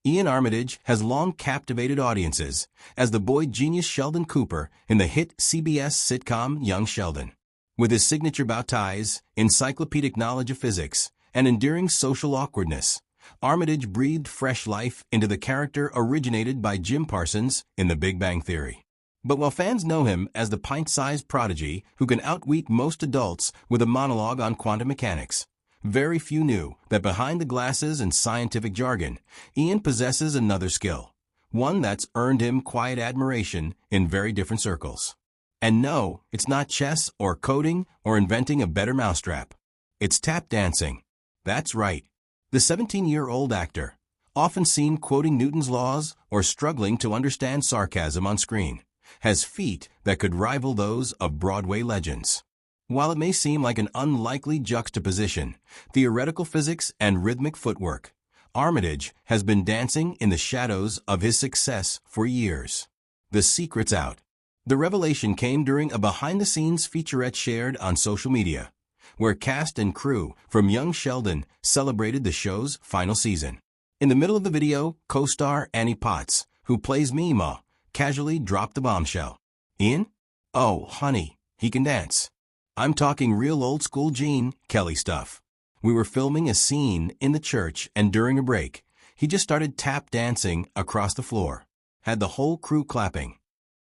Iain Armitage has long captivated audiences as the boy genius Sheldon Cooper in the hit CBS sitcom Young Sheldon. With his signature bow ties, encyclopedic knowledge of physics, and endearing social awkwardness, Armitage breathed fresh life into the character originated by Jim Parsons in The Big Bang Theory. But while fans know him as the pint-sized prodigy who can outwit most adults with a monologue on quantum mechanics, very few knew that behind the glasses and scientific jargon, Iain possesses another skill, one that's earned him quiet admiration in very different circles. And no, it's not chess or coding or inventing a better mousetrap. It's tap dancing. That's right. The 17-year-old actor, often seen quoting Newton's laws or struggling to understand sarcasm on screen, has feet that could rival those of Broadway legends. While it may seem like an unlikely juxtaposition, theoretical physics and rhythmic footwork, Armitage has been dancing in the shadows of his success for years. The secret's out. The revelation came during a behind-the-scenes featurette shared on social media, where cast and crew from Young Sheldon celebrated the show's final season. In the middle of the video, co-star Annie Potts, who plays Mima, casually dropped the bombshell. Iain? Oh, honey, he can dance. I'm talking real old-school Gene Kelly stuff. We were filming a scene in the church, and during a break, he just started tap dancing across the floor. Had the whole crew clapping.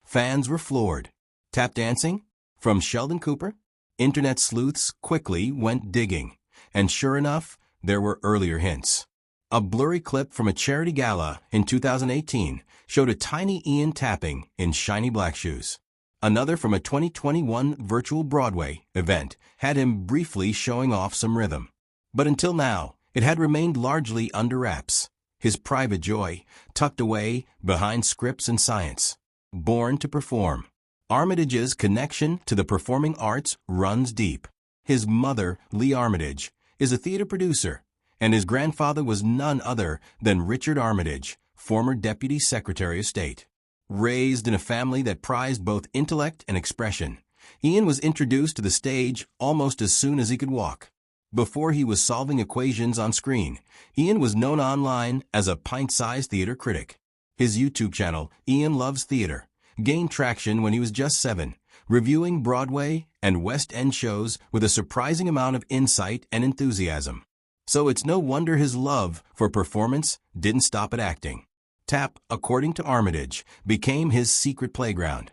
Fans were floored. Tap dancing? From Sheldon Cooper? Internet sleuths quickly went digging, and sure enough, there were earlier hints. A blurry clip from a charity gala in 2018 showed a tiny Iain tapping in shiny black shoes. Another from a 2021 virtual Broadway event had him briefly showing off some rhythm. But until now, it had remained largely under wraps, his private joy tucked away behind scripts and science. Born to perform, Armitage's connection to the performing arts runs deep. His mother, Lee Armitage, is a theater producer, and his grandfather was none other than Richard Armitage, former Deputy Secretary of State. Raised in a family that prized both intellect and expression, Iain was introduced to the stage almost as soon as he could walk. Before he was solving equations on screen, Iain was known online as a pint-sized theater critic. His YouTube channel, Iain Loves Theater, gained traction when he was just 7, reviewing Broadway and West End shows with a surprising amount of insight and enthusiasm. So it's no wonder his love for performance didn't stop at acting. Tap, according to Armitage, became his secret playground.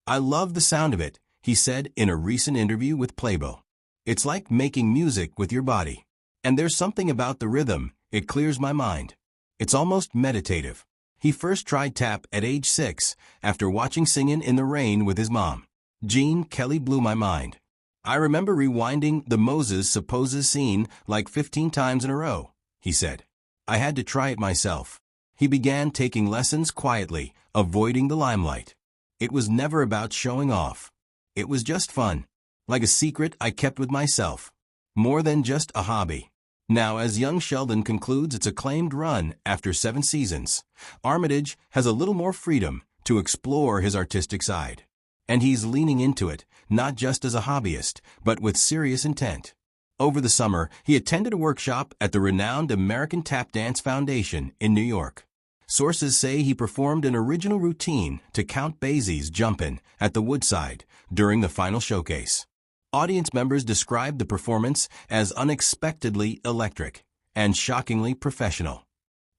I love the sound of it, he said in a recent interview with Playbill. It's like making music with your body. And there's something about the rhythm, it clears my mind. It's almost meditative. He first tried tap at age 6 after watching Singin' in the Rain with his mom. Gene Kelly blew my mind. I remember rewinding the Moses supposes scene like 15 times in a row, he said. I had to try it myself. He began taking lessons quietly, avoiding the limelight. It was never about showing off. It was just fun, like a secret I kept with myself. More than just a hobby. Now, as Young Sheldon concludes its acclaimed run after 7 seasons, Armitage has a little more freedom to explore his artistic side. And he's leaning into it, not just as a hobbyist, but with serious intent. Over the summer, he attended a workshop at the renowned American Tap Dance Foundation in New York. Sources say he performed an original routine to Count Basie's Jumpin' at the Woodside during the final showcase. Audience members described the performance as unexpectedly electric and shockingly professional.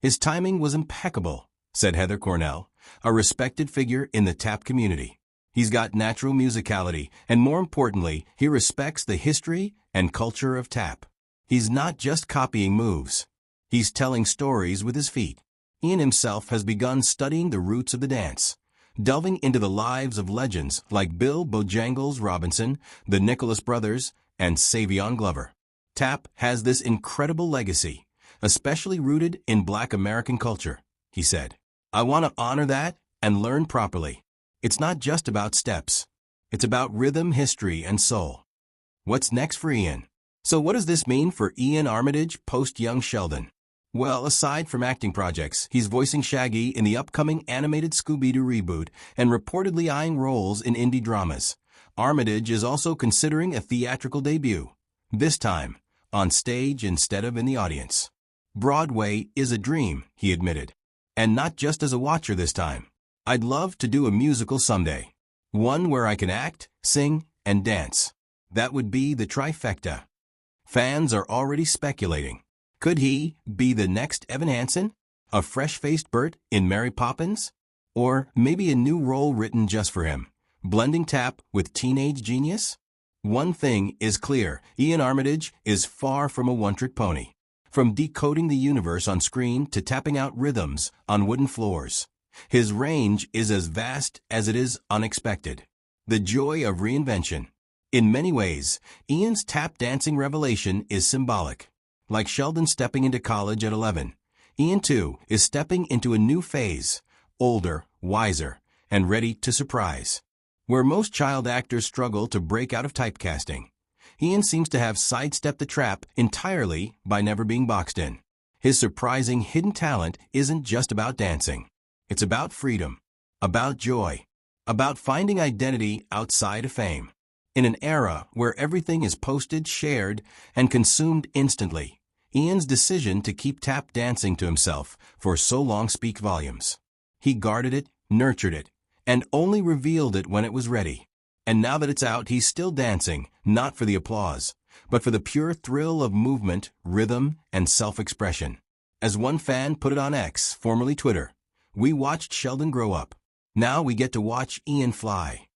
His timing was impeccable, said Heather Cornell, a respected figure in the tap community. He's got natural musicality, and more importantly, he respects the history and culture of tap. He's not just copying moves. He's telling stories with his feet. Iain himself has begun studying the roots of the dance, delving into the lives of legends like Bill Bojangles Robinson, the Nicholas Brothers, and Savion Glover. Tap has this incredible legacy, especially rooted in Black American culture, he said. I want to honor that and learn properly. It's not just about steps. It's about rhythm, history, and soul. What's next for Iain? So what does this mean for Iain Armitage post-Young Sheldon? Well, aside from acting projects, he's voicing Shaggy in the upcoming animated Scooby-Doo reboot and reportedly eyeing roles in indie dramas. Armitage is also considering a theatrical debut, this time on stage instead of in the audience. Broadway is a dream, he admitted. And not just as a watcher this time. I'd love to do a musical someday. One where I can act, sing, and dance. That would be the trifecta. Fans are already speculating. Could he be the next Evan Hansen? A fresh-faced Bert in Mary Poppins? Or maybe a new role written just for him, blending tap with teenage genius? One thing is clear, Iain Armitage is far from a one-trick pony. From decoding the universe on screen to tapping out rhythms on wooden floors, his range is as vast as it is unexpected. The joy of reinvention. In many ways, Iain's tap dancing revelation is symbolic. Like Sheldon stepping into college at 11, Iain too is stepping into a new phase, older, wiser, and ready to surprise. Where most child actors struggle to break out of typecasting, Iain seems to have sidestepped the trap entirely by never being boxed in. His surprising hidden talent isn't just about dancing. It's about freedom, about joy, about finding identity outside of fame. In an era where everything is posted, shared, and consumed instantly, Iain's decision to keep tap dancing to himself for so long speaks volumes. He guarded it, nurtured it, and only revealed it when it was ready. And now that it's out, he's still dancing, not for the applause, but for the pure thrill of movement, rhythm, and self-expression. As one fan put it on X, formerly Twitter, we watched Sheldon grow up. Now we get to watch Iain fly.